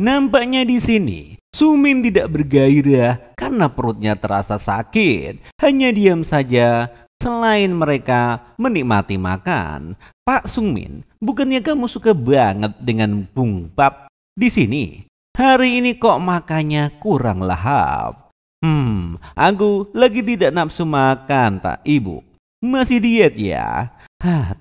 Nampaknya di sini Sungmin tidak bergairah karena perutnya terasa sakit. Hanya diam saja selain mereka menikmati makan. Pak Sungmin, bukannya kamu suka banget dengan bungpap di sini? Hari ini kok makannya kurang lahap. Aku lagi tidak nafsu makan tak ibu. Masih diet ya?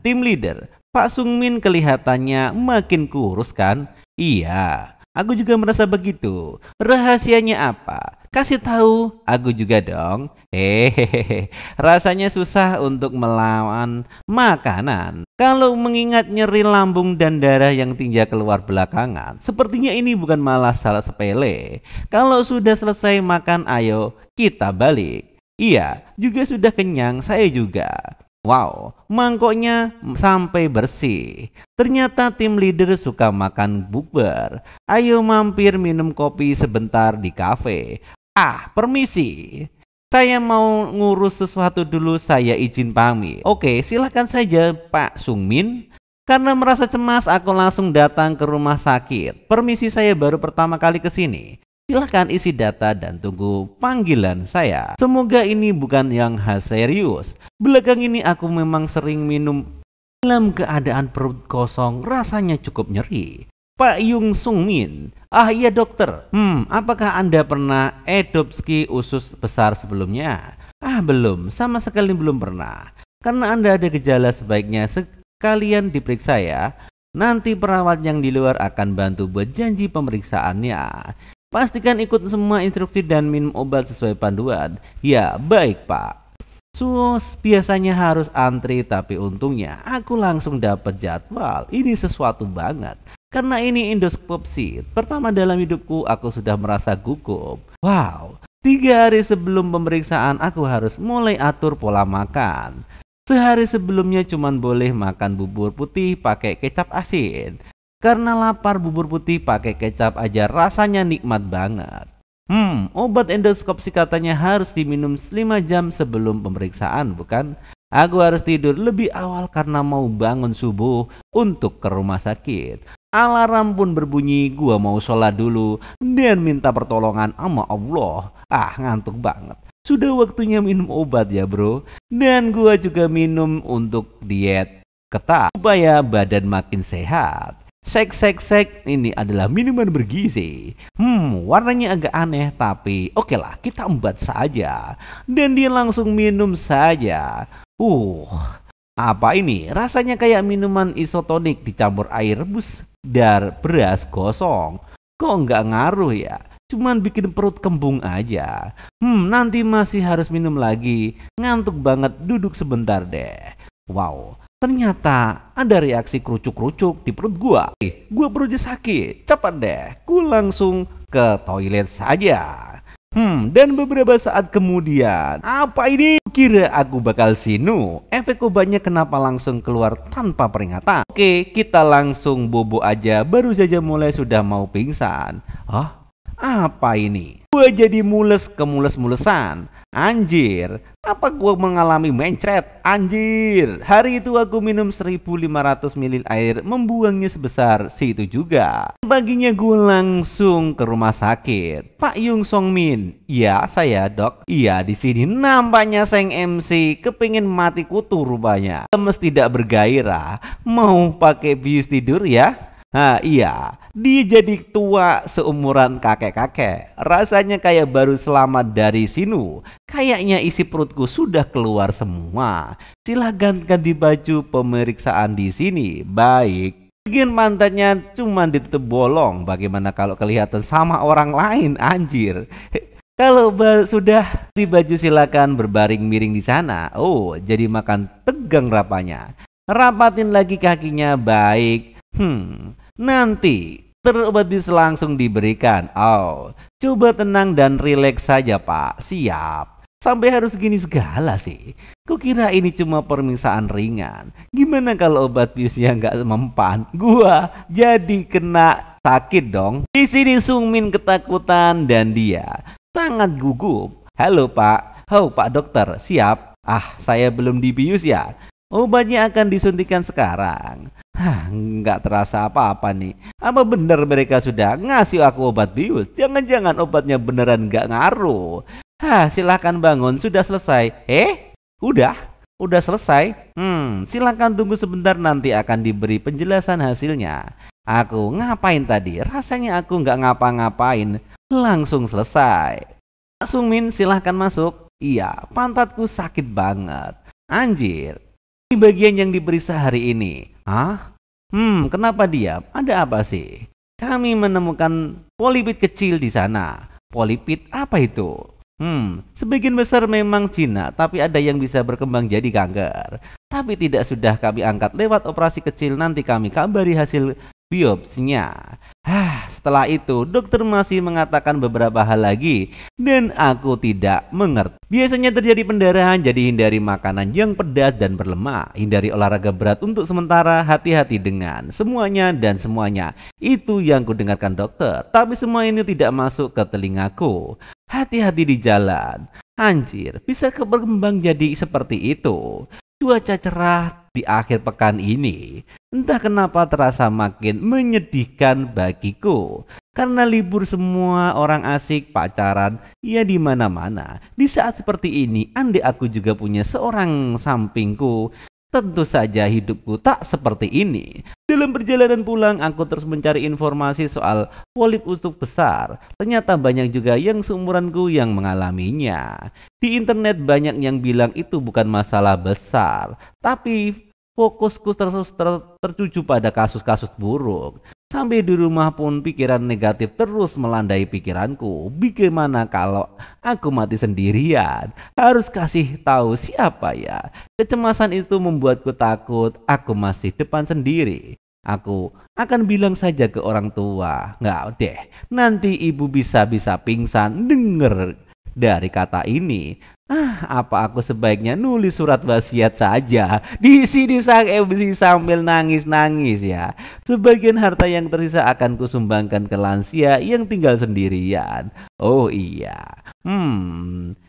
Tim leader, Pak Sungmin kelihatannya makin kurus kan? Iya, aku juga merasa begitu. Rahasianya apa? Kasih tahu aku juga dong. Hehehe, rasanya susah untuk melawan makanan. Kalau mengingat nyeri lambung dan darah yang tinja keluar belakangan, sepertinya ini bukan malah salah sepele. Kalau sudah selesai makan, ayo kita balik. Iya, juga sudah kenyang, saya juga. Wow, mangkoknya sampai bersih. Ternyata tim leader suka makan bukber. Ayo mampir minum kopi sebentar di kafe. Permisi. Saya mau ngurus sesuatu dulu, saya izin pamit. Oke, silakan saja Pak Sungmin. Karena merasa cemas, aku langsung datang ke rumah sakit. Permisi, saya baru pertama kali ke sini. Silakan isi data dan tunggu panggilan saya. Semoga ini bukan yang serius. Belakang ini aku memang sering minum dalam keadaan perut kosong, rasanya cukup nyeri. Pak Yung Sungmin. Iya dokter. Apakah Anda pernah edopsi usus besar sebelumnya? Belum, sama sekali belum pernah. Karena Anda ada gejala, sebaiknya sekalian diperiksa ya. Nanti perawat yang di luar akan bantu buat janji pemeriksaannya. Pastikan ikut semua instruksi dan minum obat sesuai panduan. Ya, baik Pak. Biasanya harus antri, tapi untungnya aku langsung dapat jadwal. Ini sesuatu banget. Karena ini endoskopi pertama dalam hidupku, aku sudah merasa gugup. Wow, 3 hari sebelum pemeriksaan aku harus mulai atur pola makan. Sehari sebelumnya cuman boleh makan bubur putih pakai kecap asin. Karena lapar, bubur putih pakai kecap aja rasanya nikmat banget. Obat endoskopi katanya harus diminum 5 jam sebelum pemeriksaan, bukan? Aku harus tidur lebih awal karena mau bangun subuh untuk ke rumah sakit. Alarm pun berbunyi, gua mau sholat dulu dan minta pertolongan sama Allah. Ngantuk banget. Sudah waktunya minum obat ya bro. Dan gua juga minum untuk diet ketat supaya badan makin sehat. Sek, ini adalah minuman bergizi. Warnanya agak aneh, tapi oke lah, kita embat saja. Dan dia langsung minum saja. Apa ini? Rasanya kayak minuman isotonik dicampur air rebus dan beras gosong. Kok nggak ngaruh ya? Cuman bikin perut kembung aja. Nanti masih harus minum lagi. Ngantuk banget, duduk sebentar deh. Wow, ternyata ada reaksi kerucuk-kerucuk di perut gua. Gua perutnya sakit. Cepat deh, gua langsung ke toilet saja. Dan beberapa saat kemudian, apa ini? Kira aku bakal sinu. Efek obatnya kenapa langsung keluar tanpa peringatan? Oke, kita langsung bobo aja. Baru saja mulai sudah mau pingsan. Apa ini? Gua jadi mules kemules-mulesan. Anjir, apa gua mengalami mencret? Anjir, hari itu aku minum 1500 ml air, membuangnya sebesar situ juga. Paginya gua langsung ke rumah sakit. Pak Yung Sungmin. Iya, saya dok. Iya, di sini nampaknya Seng MC kepingin mati kutu rupanya. Lemes tidak bergairah. Mau pakai bius tidur ya? Iya, dia jadi tua seumuran kakek-kakek. Rasanya kayak baru selamat dari sinu. Kayaknya isi perutku sudah keluar semua. Silahkan ganti baju pemeriksaan di sini. Baik. Bagian pantatnya cuma ditutup bolong. Bagaimana kalau kelihatan sama orang lain? Anjir. Kalau sudah di baju silakan berbaring miring di sana. Jadi makan tegang rapanya. Rapatin lagi kakinya. Baik. Nanti obat bisa langsung diberikan. Coba tenang dan rileks saja Pak. Siap. Sampai harus gini segala sih. Kukira ini cuma permintaan ringan. Gimana kalau obat biusnya nggak mempan? Gua jadi kena sakit dong. Di sini Sungmin ketakutan dan dia sangat gugup. Halo Pak. Pak dokter, siap? Saya belum dibius ya. Obatnya akan disuntikan sekarang. Hah, nggak terasa apa-apa nih. Apa benar mereka sudah ngasih aku obat bius? Jangan-jangan obatnya beneran nggak ngaruh. Hah, silahkan bangun, sudah selesai. Udah? Udah selesai? Silahkan tunggu sebentar, nanti akan diberi penjelasan hasilnya. Aku ngapain tadi? Rasanya aku nggak ngapa-ngapain. Langsung selesai. Pak Sungmin, silahkan masuk. Iya, pantatku sakit banget. Anjir. Ini bagian yang diperiksa hari ini. Hah? Kenapa diam? Ada apa sih? Kami menemukan polipit kecil di sana. Polipit apa itu? Sebagian besar memang Cina, tapi ada yang bisa berkembang jadi kanker. Tapi tidak sudah kami angkat lewat operasi kecil, nanti kami kabari hasil biopsinya. Setelah itu dokter masih mengatakan beberapa hal lagi dan aku tidak mengerti. Biasanya terjadi pendarahan, jadi hindari makanan yang pedas dan berlemak. Hindari olahraga berat untuk sementara, hati-hati dengan semuanya dan semuanya. Itu yang kudengarkan dokter, tapi semua ini tidak masuk ke telingaku. Hati-hati di jalan. Anjir, bisa berkembang jadi seperti itu. Cuaca cerah di akhir pekan ini. Entah kenapa terasa makin menyedihkan bagiku. Karena libur semua orang asik pacaran ya di mana-mana. Di saat seperti ini, andai aku juga punya seorang sampingku, tentu saja hidupku tak seperti ini. Dalam perjalanan pulang, aku terus mencari informasi soal polip usus besar. Ternyata banyak juga yang seumuranku yang mengalaminya. Di internet banyak yang bilang itu bukan masalah besar, tapi fokusku terus tertuju pada kasus-kasus buruk. Sampai di rumah pun pikiran negatif terus melandai pikiranku. Bagaimana kalau aku mati sendirian? Harus kasih tahu siapa ya? Kecemasan itu membuatku takut. Aku masih depan sendiri. Aku akan bilang saja ke orang tua. Nggak deh, nanti ibu bisa-bisa pingsan denger dari kata ini. Apa aku sebaiknya nulis surat wasiat saja? Di sini sang MC sambil nangis-nangis ya. Sebagian harta yang tersisa akan kusumbangkan ke lansia yang tinggal sendirian. Oh iya.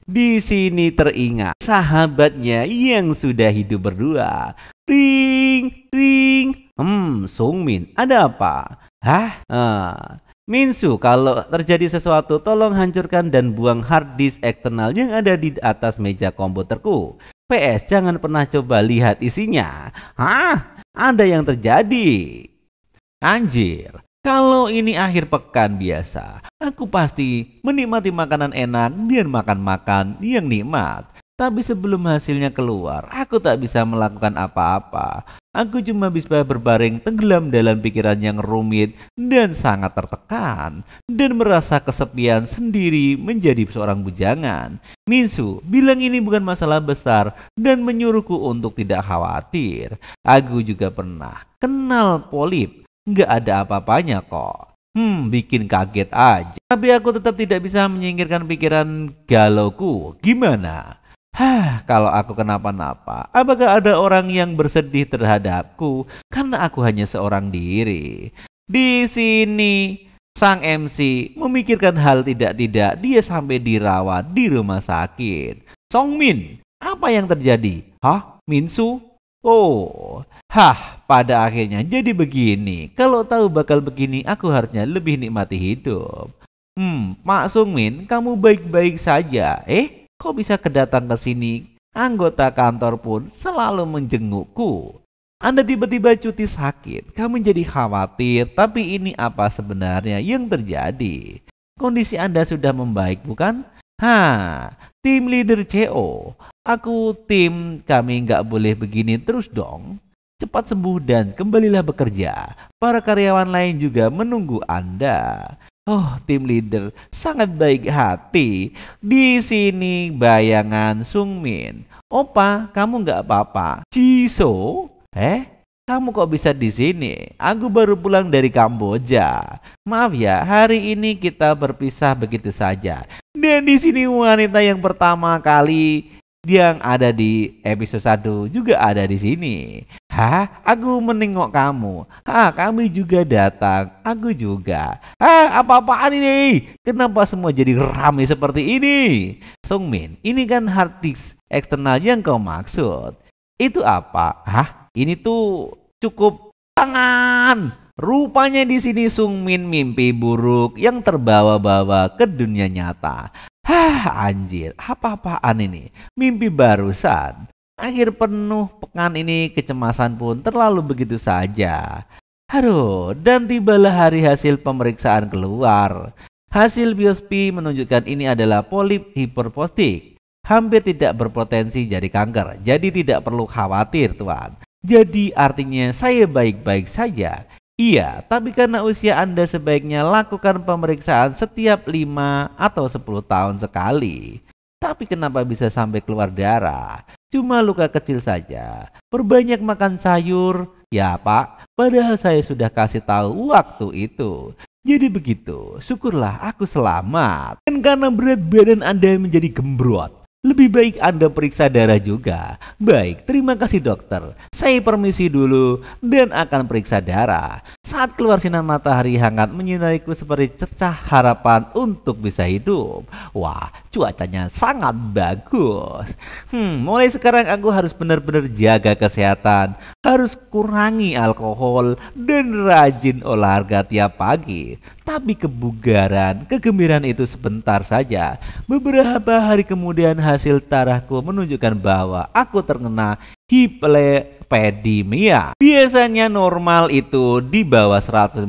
Di sini teringat sahabatnya yang sudah hidup berdua. Ring, ring. Sungmin, ada apa? Minsu, kalau terjadi sesuatu tolong hancurkan dan buang hard disk eksternal yang ada di atas meja komputerku. PS, jangan pernah coba lihat isinya. Ada yang terjadi. Anjir, kalau ini akhir pekan biasa, aku pasti menikmati makanan enak dan makan-makan yang nikmat. Tapi sebelum hasilnya keluar, aku tak bisa melakukan apa-apa. Aku cuma bisa berbaring tenggelam dalam pikiran yang rumit dan sangat tertekan. Dan merasa kesepian sendiri menjadi seorang bujangan. Minsu bilang ini bukan masalah besar dan menyuruhku untuk tidak khawatir. Aku juga pernah kenal polip. Nggak ada apa-apanya kok. Bikin kaget aja. Tapi aku tetap tidak bisa menyingkirkan pikiran galauku. Gimana? Kalau aku kenapa-napa, apakah ada orang yang bersedih terhadapku karena aku hanya seorang diri? Di sini sang MC memikirkan hal tidak-tidak, dia sampai dirawat di rumah sakit. Songmin, apa yang terjadi? Minsu? Pada akhirnya jadi begini. Kalau tahu bakal begini, aku harusnya lebih nikmati hidup. Pak Sungmin, kamu baik-baik saja. Kok bisa kedatang ke sini? Anggota kantor pun selalu menjengukku. Anda tiba-tiba cuti sakit, kamu jadi khawatir, tapi ini apa sebenarnya yang terjadi? Kondisi Anda sudah membaik, bukan? Tim leader CO, aku tim kami nggak boleh begini terus dong. Cepat sembuh dan kembalilah bekerja. Para karyawan lain juga menunggu Anda. Tim leader sangat baik hati. Di sini bayangan Sungmin. Opa, kamu nggak apa-apa? Jisoo? Kamu kok bisa di sini? Aku baru pulang dari Kamboja. Maaf ya, hari ini kita berpisah begitu saja. Dan di sini wanita yang pertama kali yang ada di episode 1 juga ada di sini. Aku menengok kamu. Kami juga datang. Aku juga. Apa-apaan ini? Kenapa semua jadi ramai seperti ini? Sungmin, ini kan hard disk eksternal yang kau maksud. Itu apa? Hah? Ini tuh cukup tangan. Rupanya di sini Sung Min mimpi buruk yang terbawa-bawa ke dunia nyata. Hah, anjir, apa-apaan ini? Mimpi barusan. Akhir penuh pekan ini kecemasan pun terlalu begitu saja. Aduh, dan tibalah hari hasil pemeriksaan keluar. Hasil biopsi menunjukkan ini adalah polip hiperpostik. Hampir tidak berpotensi jadi kanker, jadi tidak perlu khawatir, Tuan. Jadi artinya saya baik-baik saja. Iya, tapi karena usia Anda sebaiknya lakukan pemeriksaan setiap 5 atau 10 tahun sekali. Tapi kenapa bisa sampai keluar darah? Cuma luka kecil saja. Perbanyak makan sayur. Ya Pak, padahal saya sudah kasih tahu waktu itu. Jadi begitu, syukurlah aku selamat. Dan karena berat badan Anda menjadi gembrot, lebih baik Anda periksa darah juga. Baik, terima kasih dokter. Saya permisi dulu dan akan periksa darah. Saat keluar sinar matahari hangat menyinariku seperti cercah harapan untuk bisa hidup. Wah, cuacanya sangat bagus. Mulai sekarang aku harus benar-benar jaga kesehatan. Harus kurangi alkohol dan rajin olahraga tiap pagi. Tapi kebugaran, kegembiraan itu sebentar saja. Beberapa hari kemudian hasil darahku menunjukkan bahwa aku terkena hiperlipidemia. Biasanya normal itu di bawah 150,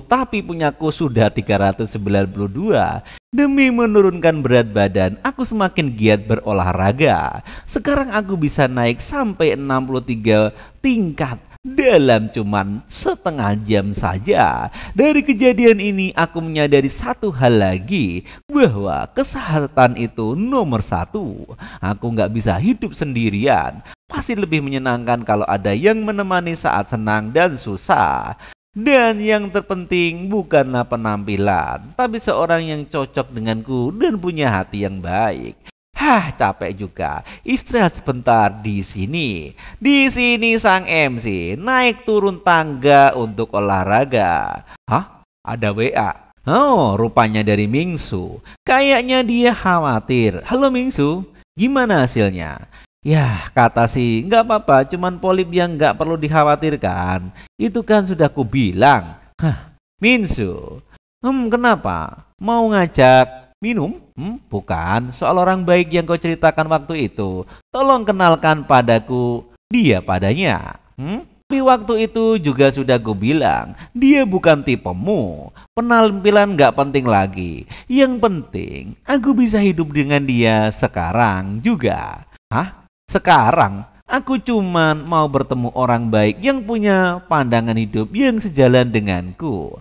tapi punyaku sudah 392. Demi menurunkan berat badan, aku semakin giat berolahraga. Sekarang aku bisa naik sampai 63 tingkat dalam cuman setengah jam saja. Dari kejadian ini aku menyadari satu hal lagi, bahwa kesehatan itu nomor satu. Aku nggak bisa hidup sendirian. Pasti lebih menyenangkan kalau ada yang menemani saat senang dan susah. Dan yang terpenting bukanlah penampilan, tapi seorang yang cocok denganku dan punya hati yang baik. Hah, capek juga. Istirahat sebentar di sini. Di sini sang MC naik turun tangga untuk olahraga. Hah? Ada WA. Oh, rupanya dari Mingsu. Kayaknya dia khawatir. Halo Mingsu, gimana hasilnya? Ya, kata sih, nggak apa-apa, cuman polip yang nggak perlu dikhawatirkan. Itu kan sudah kubilang. Hah, Minsu. Kenapa? Mau ngajak minum? Bukan, soal orang baik yang kau ceritakan waktu itu. Tolong kenalkan padaku dia padanya. Tapi waktu itu juga sudah gue bilang, dia bukan tipemu. Penampilan gak penting lagi. Yang penting, aku bisa hidup dengan dia sekarang juga. Hah? Sekarang? Aku cuman mau bertemu orang baik yang punya pandangan hidup yang sejalan denganku.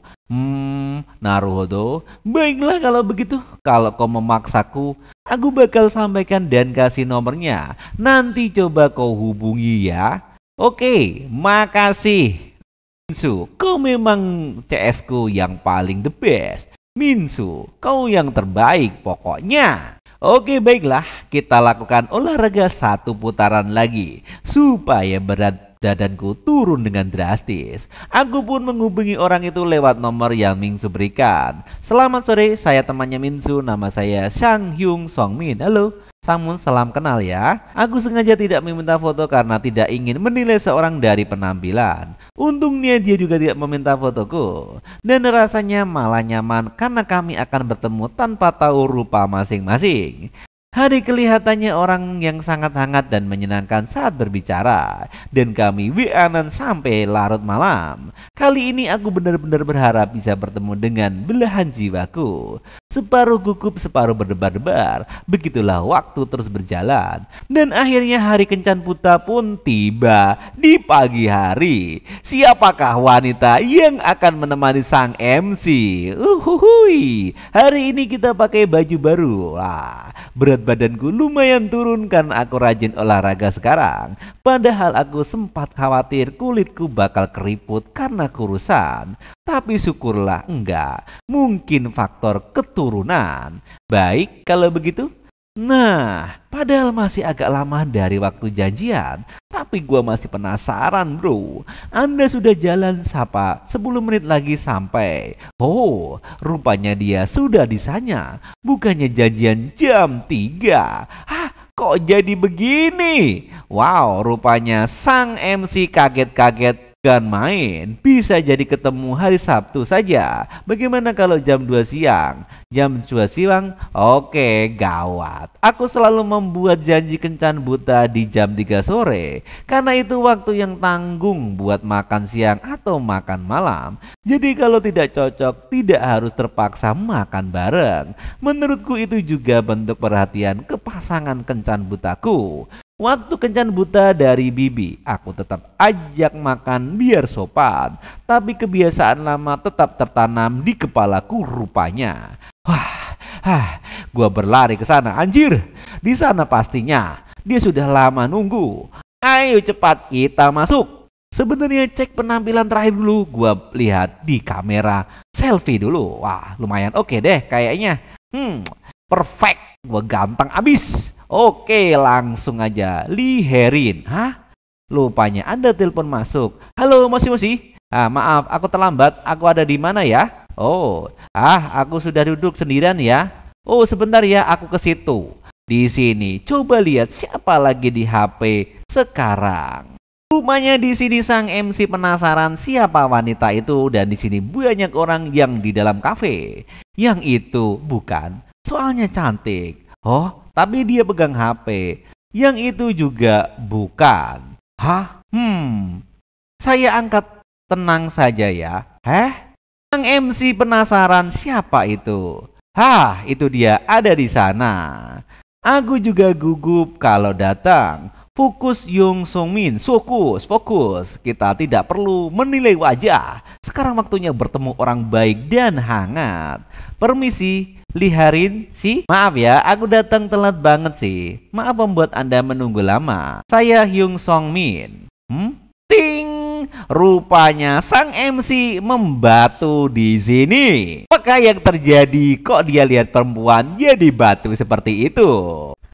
Naruhodo. Baiklah kalau begitu. Kalau kau memaksaku, aku bakal sampaikan dan kasih nomornya. Nanti coba kau hubungi ya. Oke, makasih. Minsu, kau memang CS ku yang paling the best. Minsu, kau yang terbaik pokoknya. Oke, baiklah, kita lakukan olahraga satu putaran lagi supaya berat badanku turun dengan drastis. Aku pun menghubungi orang itu lewat nomor yang Mingsu berikan. Selamat sore, saya temannya Minsu, nama saya Sang Hyung Song Min. Halo. Samun, salam kenal ya. Aku sengaja tidak meminta foto karena tidak ingin menilai seorang dari penampilan. Untungnya dia juga tidak meminta fotoku. Dan rasanya malah nyaman karena kami akan bertemu tanpa tahu rupa masing-masing. Hari kelihatannya orang yang sangat hangat dan menyenangkan saat berbicara. Dan kami WA-an sampai larut malam. Kali ini aku benar-benar berharap bisa bertemu dengan belahan jiwaku. Separuh gugup, separuh berdebar-debar. Begitulah waktu terus berjalan. Dan akhirnya hari kencan buta pun tiba di pagi hari. Siapakah wanita yang akan menemani sang MC? Hari ini kita pakai baju baru. Berat badanku lumayan turun karena aku rajin olahraga sekarang. Padahal aku sempat khawatir kulitku bakal keriput karena kurusan. Tapi syukurlah enggak. Mungkin faktor keturunan. Baik kalau begitu. Nah, padahal masih agak lama dari waktu janjian. Tapi gua masih penasaran bro. Anda sudah jalan sapa 10 menit lagi sampai. Oh, rupanya dia sudah di sana. Bukannya janjian jam 3. kok jadi begini? Wow, rupanya sang MC kaget-kaget bukan main. Bisa jadi ketemu hari Sabtu saja. Bagaimana kalau jam 2 siang? Jam 2 siang? Oke, gawat. Aku selalu membuat janji kencan buta di jam 3 sore. Karena itu waktu yang tanggung buat makan siang atau makan malam. Jadi kalau tidak cocok, tidak harus terpaksa makan bareng. Menurutku itu juga bentuk perhatian ke pasangan kencan butaku. Waktu kencan buta dari Bibi, aku tetap ajak makan biar sopan. Tapi kebiasaan lama tetap tertanam di kepalaku rupanya. Gua berlari ke sana, anjir. Di sana pastinya dia sudah lama nunggu. Ayo cepat kita masuk. Sebenarnya cek penampilan terakhir dulu, gua lihat di kamera selfie dulu. Wah, lumayan oke deh kayaknya. Perfect, gua ganteng abis. Oke, langsung aja liherin. Hah? Lupanya ada telepon masuk. Halo, mosi. Maaf, aku terlambat. Aku ada di mana ya? Oh, aku sudah duduk sendirian ya. Oh, sebentar ya, aku ke situ. Di sini, coba lihat siapa lagi di HP sekarang. Rupanya di sini sang MC penasaran siapa wanita itu dan di sini banyak orang yang di dalam kafe. Yang itu bukan, soalnya cantik. Oh, tapi dia pegang HP. Yang itu juga bukan. Hah? Saya angkat, tenang saja ya. Sang MC penasaran siapa itu. Itu dia ada di sana. Aku juga gugup kalau datang. Fokus Yung Song Min, fokus. Kita tidak perlu menilai wajah. Sekarang waktunya bertemu orang baik dan hangat. Permisi, liharin sih. Maaf ya, aku datang telat banget sih. Maaf membuat Anda menunggu lama. Saya Yung Song Min. Ting. Rupanya sang MC membatu di sini. Apa yang terjadi? Kok dia lihat perempuan jadi batu seperti itu?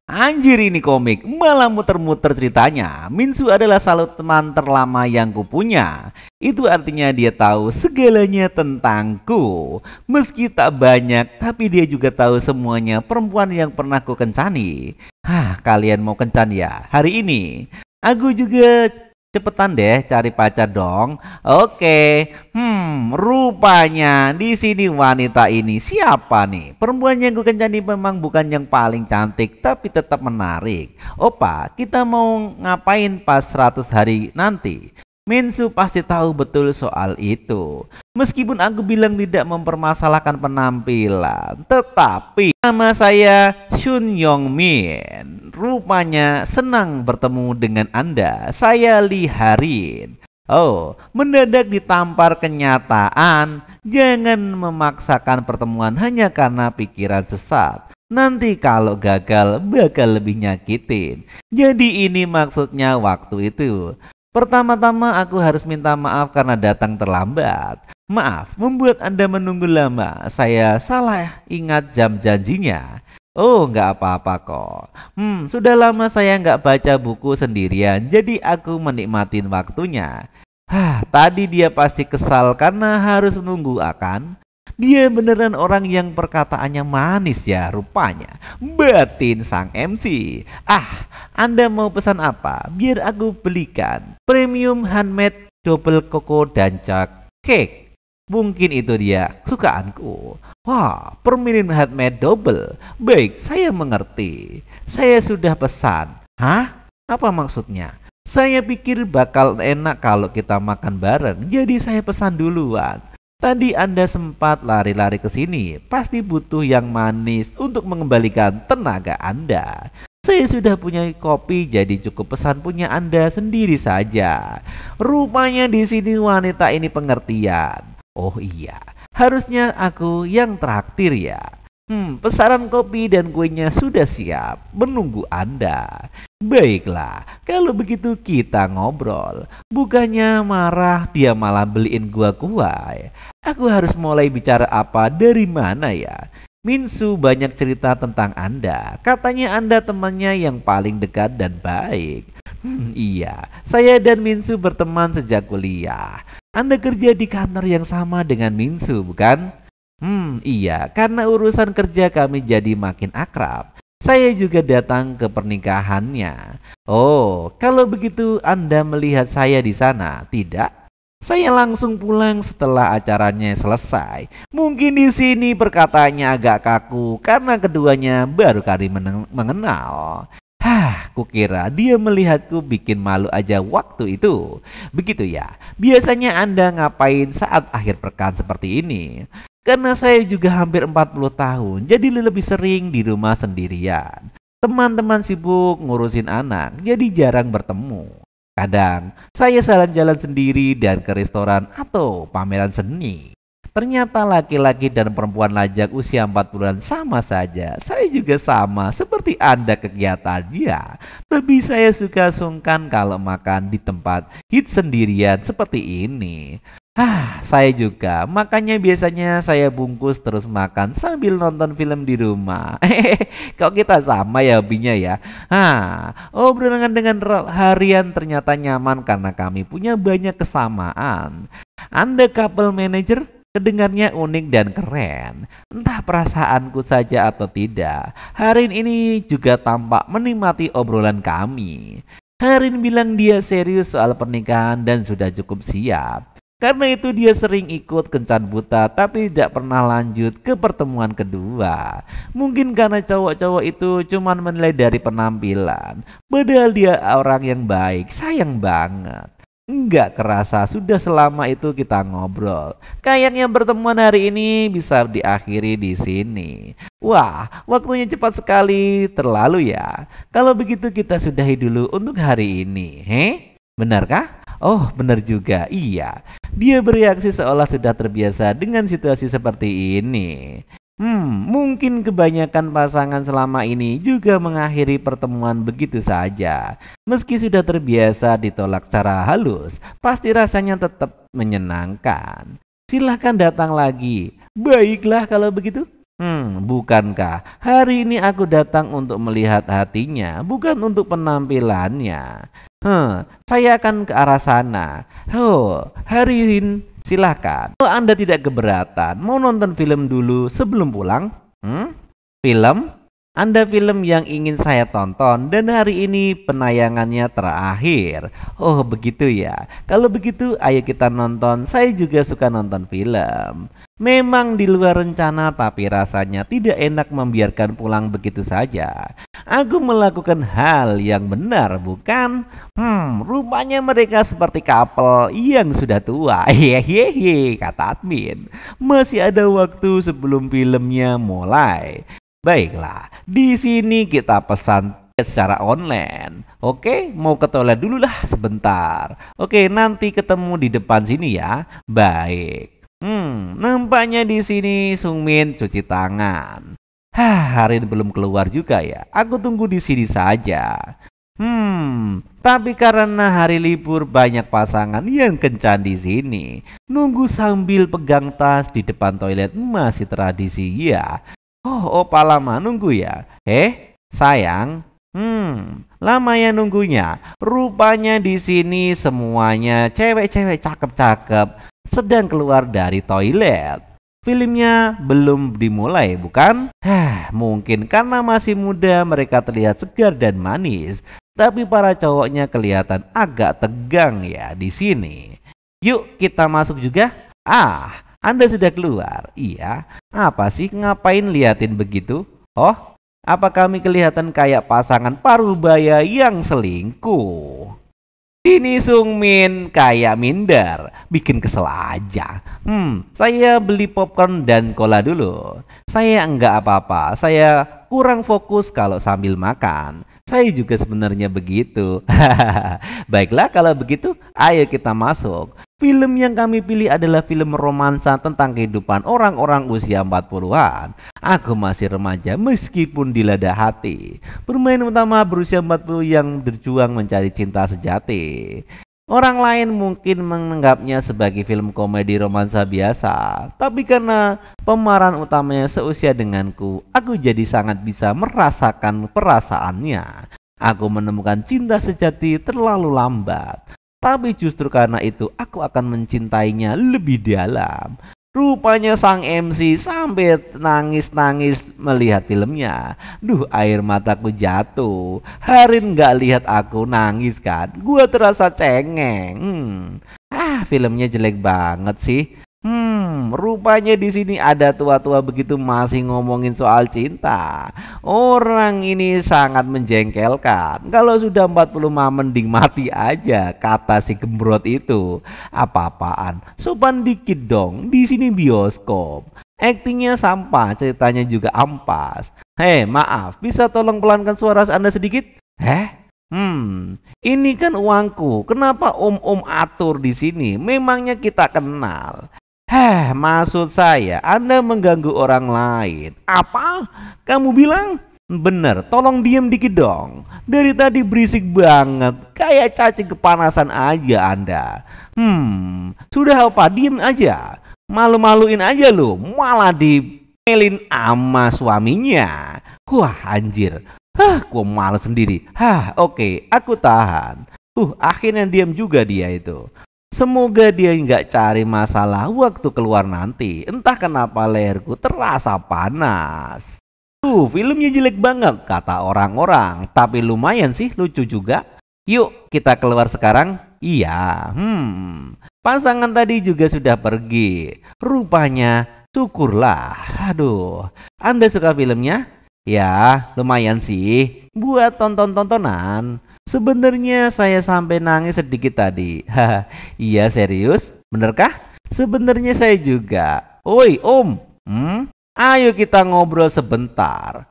Anjir, ini komik malah muter-muter ceritanya. Minsu adalah salut teman terlama yang kupunya. Itu artinya dia tahu segalanya tentangku. Meski tak banyak, tapi dia juga tahu semuanya perempuan yang pernah ku kencani. Kalian mau kencan ya hari ini? Aku juga cepetan deh cari pacar dong. Oke. Rupanya di sini wanita ini siapa nih? Perempuan yang gue kencani memang bukan yang paling cantik, tapi tetap menarik. Opa, kita mau ngapain pas 100 hari nanti? Minsu pasti tahu betul soal itu. Meskipun aku bilang tidak mempermasalahkan penampilan, tetapi nama saya Shun Yong Min. Rupanya senang bertemu dengan Anda. Saya liharin. Oh, mendadak ditampar kenyataan. Jangan memaksakan pertemuan hanya karena pikiran sesat. Nanti kalau gagal bakal lebih nyakitin. Jadi ini maksudnya waktu itu. Pertama-tama aku harus minta maaf karena datang terlambat. Maaf membuat Anda menunggu lama. Saya salah ingat jam janjinya. Oh, nggak apa-apa kok. Sudah lama saya nggak baca buku sendirian, jadi aku menikmatin waktunya. Tadi dia pasti kesal karena harus menunggu akan. Dia beneran orang yang perkataannya manis ya rupanya. Batin sang MC. Anda mau pesan apa? Biar aku belikan. Premium handmade double coco dan cake. Mungkin itu dia sukaanku. Wah, premium handmade double. Baik, saya mengerti. Saya sudah pesan. Apa maksudnya? Saya pikir bakal enak kalau kita makan bareng. Jadi saya pesan duluan. Tadi Anda sempat lari-lari ke sini, pasti butuh yang manis untuk mengembalikan tenaga Anda. Saya sudah punya kopi, jadi cukup pesan punya Anda sendiri saja. Rupanya di sini wanita ini pengertian. Oh iya, harusnya aku yang traktir ya. Pesanan kopi dan kuenya sudah siap, menunggu Anda. Baiklah, kalau begitu kita ngobrol. Bukannya marah, dia malah beliin gua kue. Aku harus mulai bicara apa dari mana ya? Minsu banyak cerita tentang Anda. Katanya Anda temannya yang paling dekat dan baik. Iya, saya dan Minsu berteman sejak kuliah. Anda kerja di kantor yang sama dengan Minsu, bukan? Iya, karena urusan kerja kami jadi makin akrab. Saya juga datang ke pernikahannya. Oh, kalau begitu Anda melihat saya di sana, tidak? Saya langsung pulang setelah acaranya selesai. Mungkin di sini perkataannya agak kaku karena keduanya baru kali mengenal. Kukira dia melihatku bikin malu aja waktu itu. Begitu ya. Biasanya Anda ngapain saat akhir pekan seperti ini? Karena saya juga hampir 40 tahun, jadi lebih sering di rumah sendirian. Teman-teman sibuk ngurusin anak, jadi jarang bertemu. Kadang saya jalan-jalan sendiri dan ke restoran atau pameran seni. Ternyata laki-laki dan perempuan lajang usia 40-an sama saja. Saya juga sama seperti Anda kegiatannya. Tapi saya suka sungkan kalau makan di tempat hits sendirian seperti ini. Saya juga. Makanya biasanya saya bungkus terus makan sambil nonton film di rumah. Kok kita sama ya hobinya ya? Obrolan dengan harian ternyata nyaman karena kami punya banyak kesamaan. Anda couple manager? Kedengarnya unik dan keren. Entah perasaanku saja atau tidak. Harin ini juga tampak menikmati obrolan kami. Harin bilang dia serius soal pernikahan dan sudah cukup siap. Karena itu dia sering ikut kencan buta tapi tidak pernah lanjut ke pertemuan kedua. Mungkin karena cowok-cowok itu cuma menilai dari penampilan. Padahal dia orang yang baik, sayang banget. Enggak kerasa sudah selama itu kita ngobrol. Kayaknya pertemuan hari ini bisa diakhiri di sini. Wah, waktunya cepat sekali, terlalu ya. Kalau begitu kita sudahi dulu untuk hari ini. Benarkah? Oh, benar juga. Iya. Dia bereaksi seolah sudah terbiasa dengan situasi seperti ini. Mungkin kebanyakan pasangan selama ini juga mengakhiri pertemuan begitu saja. Meski sudah terbiasa ditolak secara halus, pasti rasanya tetap menyenangkan. Silahkan datang lagi. Baiklah kalau begitu. Bukankah hari ini aku datang untuk melihat hatinya, bukan untuk penampilannya. Saya akan ke arah sana. Hari ini silakan. Kalau Anda tidak keberatan, mau nonton film dulu sebelum pulang? Film? Anda film yang ingin saya tonton dan hari ini penayangannya terakhir. Oh begitu ya. Kalau begitu ayo kita nonton. Saya juga suka nonton film. Memang di luar rencana tapi rasanya tidak enak membiarkan pulang begitu saja. Aku melakukan hal yang benar bukan? Rupanya mereka seperti couple yang sudah tua. Hehehe, kata admin. Masih ada waktu sebelum filmnya mulai. Baiklah, di sini kita pesan secara online. Oke, mau ke toilet dulu lah sebentar. Oke, nanti ketemu di depan sini ya. Baik. Nampaknya di sini Sungmin cuci tangan. Hari ini belum keluar juga ya. Aku tunggu di sini saja. Tapi karena hari libur banyak pasangan yang kencan di sini. Nunggu sambil pegang tas di depan toilet masih tradisi ya. Opa lama nunggu ya? Sayang. Lama ya nunggunya. Rupanya di sini semuanya cewek-cewek cakep-cakep sedang keluar dari toilet. Filmnya belum dimulai, bukan? Mungkin karena masih muda mereka terlihat segar dan manis, tapi para cowoknya kelihatan agak tegang ya di sini. Yuk kita masuk juga. Anda sudah keluar? Iya. Apa sih ngapain liatin begitu? Apa kami kelihatan kayak pasangan parubaya yang selingkuh? Ini Sungmin kayak minder, bikin kesel aja. Saya beli popcorn dan cola dulu. Saya enggak apa-apa, saya kurang fokus kalau sambil makan. Saya juga sebenarnya begitu. Baiklah kalau begitu, ayo kita masuk. Film yang kami pilih adalah film romansa tentang kehidupan orang-orang usia 40-an. Aku masih remaja meskipun dilada hati. Pemain utama berusia 40 yang berjuang mencari cinta sejati. Orang lain mungkin menganggapnya sebagai film komedi romansa biasa. Tapi karena pemeran utamanya seusia denganku, aku jadi sangat bisa merasakan perasaannya. Aku menemukan cinta sejati terlalu lambat. Tapi justru karena itu aku akan mencintainya lebih dalam. Rupanya sang MC sampai nangis-nangis melihat filmnya. Duh, air mataku jatuh. Harin nggak lihat aku nangis kan? Gua terasa cengeng. Filmnya jelek banget sih. Rupanya di sini ada tua-tua begitu masih ngomongin soal cinta. Orang ini sangat menjengkelkan. Kalau sudah 45 mending mati aja, kata si gembrot itu. Apa-apaan? Sopan dikit dong. Di sini bioskop. Aktingnya sampah, ceritanya juga ampas. Hei, maaf, bisa tolong pelankan suara Anda sedikit? Ini kan uangku. Kenapa om-om atur di sini? Memangnya kita kenal? Maksud saya Anda mengganggu orang lain. Apa? Kamu bilang? Bener, tolong diem dikit dong. Dari tadi berisik banget, kayak cacing kepanasan aja Anda. Sudah apa? Diem aja. Malu-maluin aja lu, malah dimelin sama suaminya. Wah, anjir. Gua malu sendiri. Oke, aku tahan. Akhirnya diam juga dia itu. Semoga dia nggak cari masalah waktu keluar nanti. Entah kenapa leherku terasa panas. Filmnya jelek banget kata orang-orang. Tapi lumayan sih, lucu juga. Yuk kita keluar sekarang. Iya. Pasangan tadi juga sudah pergi. Rupanya syukurlah. Aduh, Anda suka filmnya? Ya, lumayan sih. Buat tonton-tontonan. Sebenarnya saya sampai nangis sedikit tadi. Iya, serius? Benerkah? Sebenarnya saya juga. Oi, Om. Ayo kita ngobrol sebentar.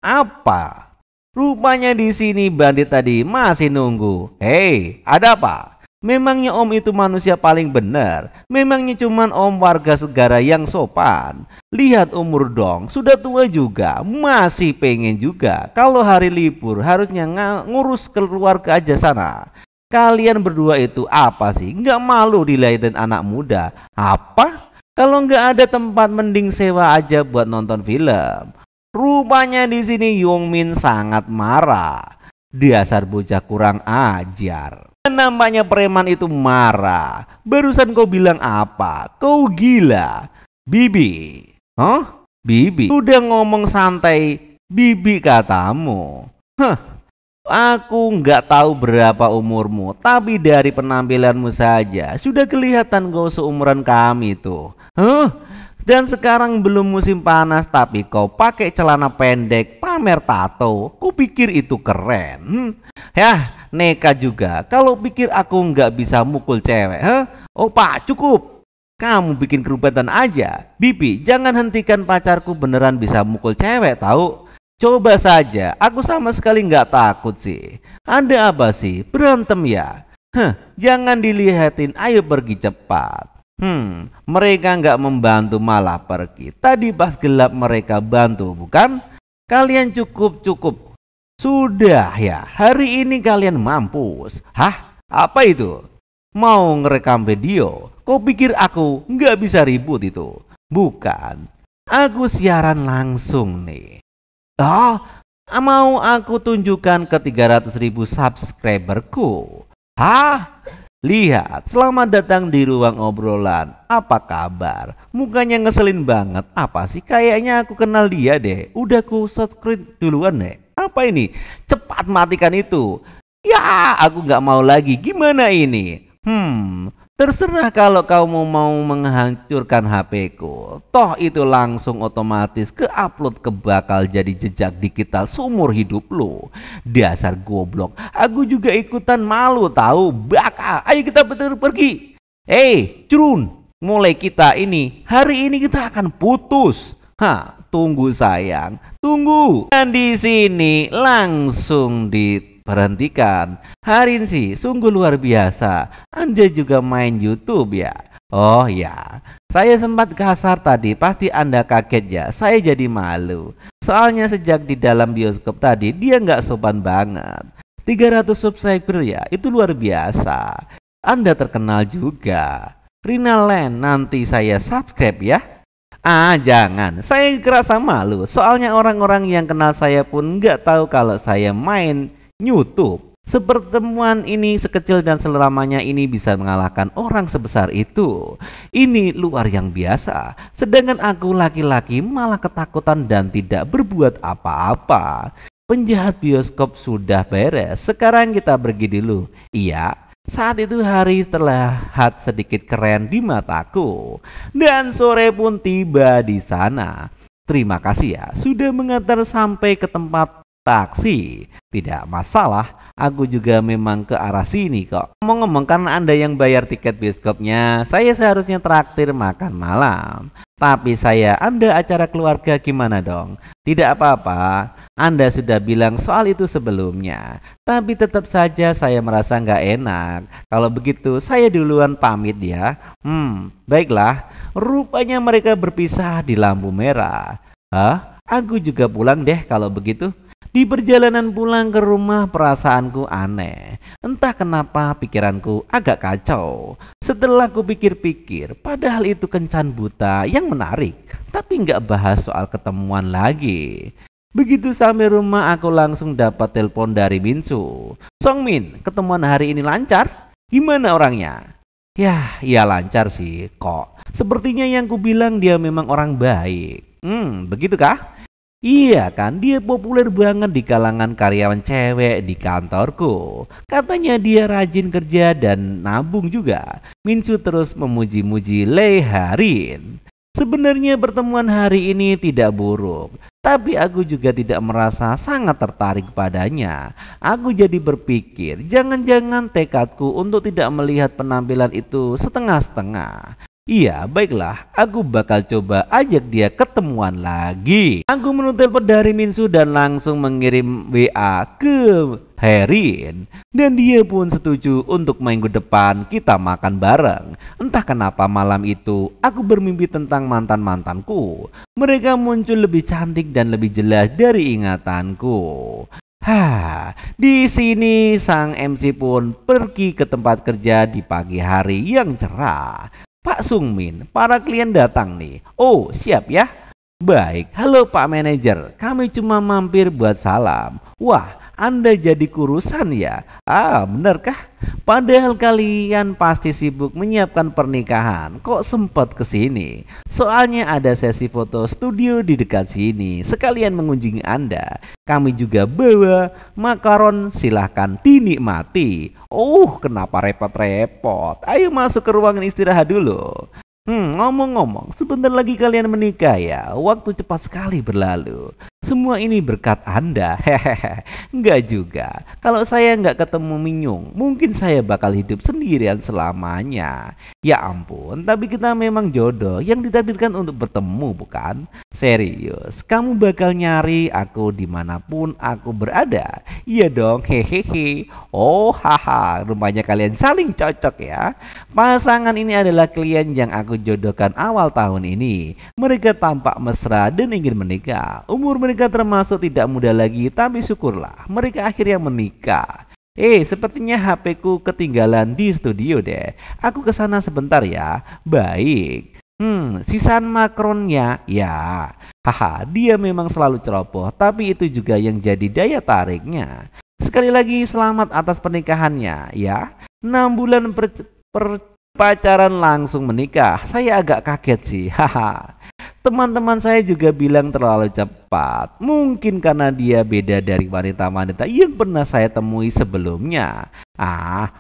Apa? Rupanya di sini bandit tadi masih nunggu. Hei, ada apa? Memangnya Om itu manusia paling benar? Memangnya cuman Om warga segara yang sopan? Lihat umur dong, sudah tua juga, masih pengen juga. Kalau hari libur harusnya ngurus keluarga aja sana. Kalian berdua itu apa sih? Nggak malu dilihatin anak muda? Apa? Kalau nggak ada tempat mending sewa aja buat nonton film. Rupanya di sini Yongmin sangat marah. Dasar bocah kurang ajar. Nampaknya preman itu marah. Barusan kau bilang apa? Kau gila. Bibi. Bibi? Udah ngomong santai. Bibi katamu. Aku nggak tahu berapa umurmu. Tapi dari penampilanmu saja sudah kelihatan kau seumuran kami tuh. Dan sekarang belum musim panas tapi kau pakai celana pendek pamer tato. Ku pikir itu keren. Neka juga. Kalau pikir aku nggak bisa mukul cewek. Pak, cukup. Kamu bikin kerubetan aja. Bibi, jangan hentikan pacarku beneran bisa mukul cewek tahu. Coba saja. Aku sama sekali nggak takut sih. Ada apa sih? Berantem ya? Jangan dilihatin. Ayo pergi cepat. Mereka nggak membantu malah pergi. Tadi pas gelap mereka bantu, bukan? Kalian cukup. Sudah ya, hari ini kalian mampus. Apa itu? Mau ngerekam video? Kau pikir aku nggak bisa ribut itu? Bukan. Aku siaran langsung nih. Mau aku tunjukkan ke 300.000 subscriberku. Lihat, selamat datang di ruang obrolan. Apa kabar? Mukanya ngeselin banget. Apa sih? Kayaknya aku kenal dia deh. Udah ku subscribe duluan deh. Apa ini? Cepat matikan itu. Ya, aku nggak mau lagi. Gimana ini? Terserah kalau kamu mau menghancurkan HP-ku. Toh itu langsung otomatis ke-upload ke bakal jadi jejak digital seumur hidup lo. Dasar goblok. Aku juga ikutan malu tahu. Baka. Ayo kita pergi. Curun. Mulai kita ini. Hari ini kita akan putus. Tunggu sayang. Tunggu. Dan di sini langsung diberhentikan. Harin sih sungguh luar biasa. Anda juga main YouTube ya? Oh ya, saya sempat kasar tadi. Pasti Anda kaget ya. Saya jadi malu. Soalnya sejak di dalam bioskop tadi dia nggak sopan banget. 300 subscriber ya, itu luar biasa. Anda terkenal juga. Rina Land, nanti saya subscribe ya. Jangan, saya kerasa malu. Soalnya orang-orang yang kenal saya pun nggak tahu kalau saya main YouTube. Sepertemuan ini sekecil dan selamanya ini bisa mengalahkan orang sebesar itu. Ini luar yang biasa. Sedangkan aku laki-laki malah ketakutan dan tidak berbuat apa-apa. Penjahat bioskop sudah beres. Sekarang kita pergi dulu. Iya. Saat itu hari terlihat sedikit keren di mataku. Dan sore pun tiba di sana. Terima kasih ya sudah mengantar sampai ke tempat taksi. Tidak masalah, aku juga memang ke arah sini kok. Ngomong-ngomong, karena Anda yang bayar tiket bioskopnya, saya seharusnya traktir makan malam. Tapi Anda acara keluarga gimana dong? Tidak apa-apa, Anda sudah bilang soal itu sebelumnya. Tapi tetap saja saya merasa nggak enak. Kalau begitu saya duluan pamit ya. Baiklah, rupanya mereka berpisah di lampu merah. Hah? Aku juga pulang deh kalau begitu. Di perjalanan pulang ke rumah perasaanku aneh. Entah kenapa pikiranku agak kacau. Setelah ku pikir-pikir, padahal itu kencan buta yang menarik. Tapi nggak bahas soal ketemuan lagi. Begitu sampai rumah aku langsung dapat telepon dari Minsu. Songmin, ketemuan hari ini lancar? Gimana orangnya? Ya lancar sih kok. Sepertinya yang ku bilang dia memang orang baik. Begitu kah? Iya kan, dia populer banget di kalangan karyawan cewek di kantorku. Katanya dia rajin kerja dan nabung juga. Minsu terus memuji-muji Lee Harin. Sebenarnya pertemuan hari ini tidak buruk, tapi aku juga tidak merasa sangat tertarik padanya. Aku jadi berpikir, jangan-jangan tekadku untuk tidak melihat penampilan itu setengah-setengah. Iya, baiklah, aku bakal coba ajak dia ketemuan lagi. Aku menuntut dari Minsu dan langsung mengirim WA ke Herin. Dan dia pun setuju untuk minggu depan kita makan bareng. Entah kenapa malam itu aku bermimpi tentang mantan-mantanku. Mereka muncul lebih cantik dan lebih jelas dari ingatanku. Di sini sang MC pun pergi ke tempat kerja di pagi hari yang cerah. Pak Sungmin, para klien datang nih. Oh, siap ya? Baik, halo Pak Manajer, kami cuma mampir buat salam. Wah, Anda jadi kurusan ya? Benarkah? Padahal kalian pasti sibuk menyiapkan pernikahan. Kok sempat kesini? Soalnya ada sesi foto studio di dekat sini. Sekalian mengunjungi Anda. Kami juga bawa makaron, silahkan dinikmati. Oh, kenapa repot-repot? Ayo masuk ke ruangan istirahat dulu. Ngomong-ngomong, sebentar lagi kalian menikah ya. Waktu cepat sekali berlalu. Semua ini berkat Anda. Enggak juga. Kalau saya enggak ketemu Minyung, mungkin saya bakal hidup sendirian selamanya. Ya ampun, tapi kita memang jodoh yang ditakdirkan untuk bertemu, bukan? Serius, kamu bakal nyari aku dimanapun aku berada. Iya dong, hehehe. Oh, rupanya kalian saling cocok ya. Pasangan ini adalah klien yang aku jodohkan awal tahun ini. Mereka tampak mesra dan ingin menikah. Umur mereka termasuk tidak muda lagi, tapi syukurlah mereka akhirnya menikah. Sepertinya HP-ku ketinggalan di studio deh. Aku kesana sebentar ya. Baik. Sisan makronnya ya. Dia memang selalu ceroboh, tapi itu juga yang jadi daya tariknya. Sekali lagi selamat atas pernikahannya ya. 6 bulan pacaran langsung menikah. Saya agak kaget sih. Teman-teman saya juga bilang terlalu cepat. Mungkin karena dia beda dari wanita-wanita yang pernah saya temui sebelumnya.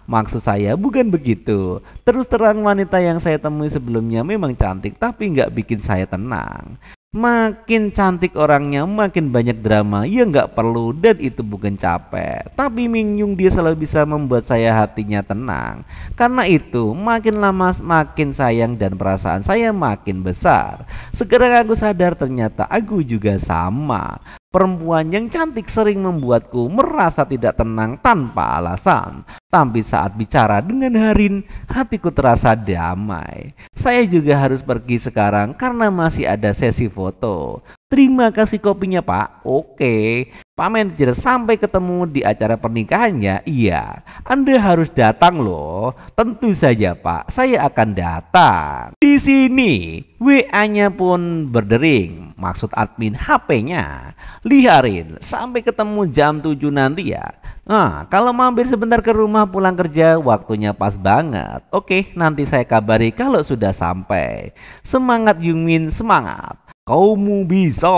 Maksud saya bukan begitu. Terus terang wanita yang saya temui sebelumnya memang cantik, tapi nggak bikin saya tenang. Makin cantik orangnya, makin banyak drama yang nggak perlu, dan itu bukan capek. Tapi Mingyung dia selalu bisa membuat saya hatinya tenang. Karena itu makin lama makin sayang dan perasaan saya makin besar. Sekarang aku sadar ternyata aku juga sama. Perempuan yang cantik sering membuatku merasa tidak tenang tanpa alasan. Tapi saat bicara dengan Harin, hatiku terasa damai. Saya juga harus pergi sekarang karena masih ada sesi foto. Terima kasih kopinya Pak. Oke, Pak Manajer, sampai ketemu di acara pernikahannya. Iya, Anda harus datang loh. Tentu saja Pak, saya akan datang. Di sini WA-nya pun berdering. maksud admin HP-nya. Liharin sampai ketemu jam 7 nanti ya. Nah, kalau mampir sebentar ke rumah pulang kerja waktunya pas banget. Oke, nanti saya kabari kalau sudah sampai. Semangat Yungmin, semangat. Kamu bisa.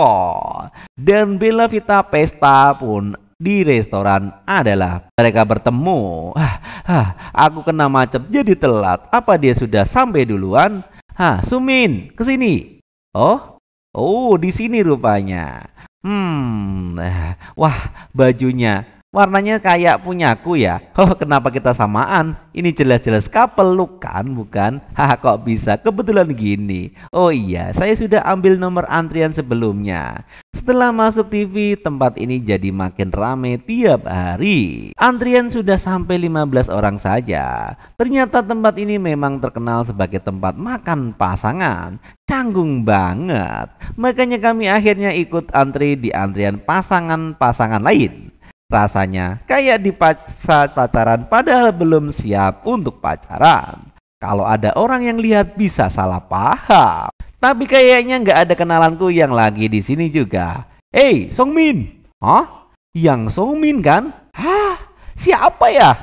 Dan Bella Vita pesta pun di restoran adalah mereka bertemu. Aku kena macet jadi telat. Apa dia sudah sampai duluan? Sumin, kesini. Oh, di sini rupanya. Wah, bajunya warnanya kayak punyaku ya. Kenapa kita samaan? Ini jelas-jelas couple look kan, bukan? Kok bisa? Kebetulan gini. Oh iya, saya sudah ambil nomor antrian sebelumnya. Setelah masuk TV, tempat ini jadi makin ramai tiap hari. Antrian sudah sampai 15 orang saja. Ternyata tempat ini memang terkenal sebagai tempat makan pasangan. Canggung banget. Makanya kami akhirnya ikut antri di antrian pasangan-pasangan lain. Rasanya kayak dipaksa pacaran padahal belum siap untuk pacaran. Kalau ada orang yang lihat bisa salah paham. Tapi kayaknya nggak ada kenalanku yang lagi di sini juga. Songmin. Yang Songmin kan? Siapa ya?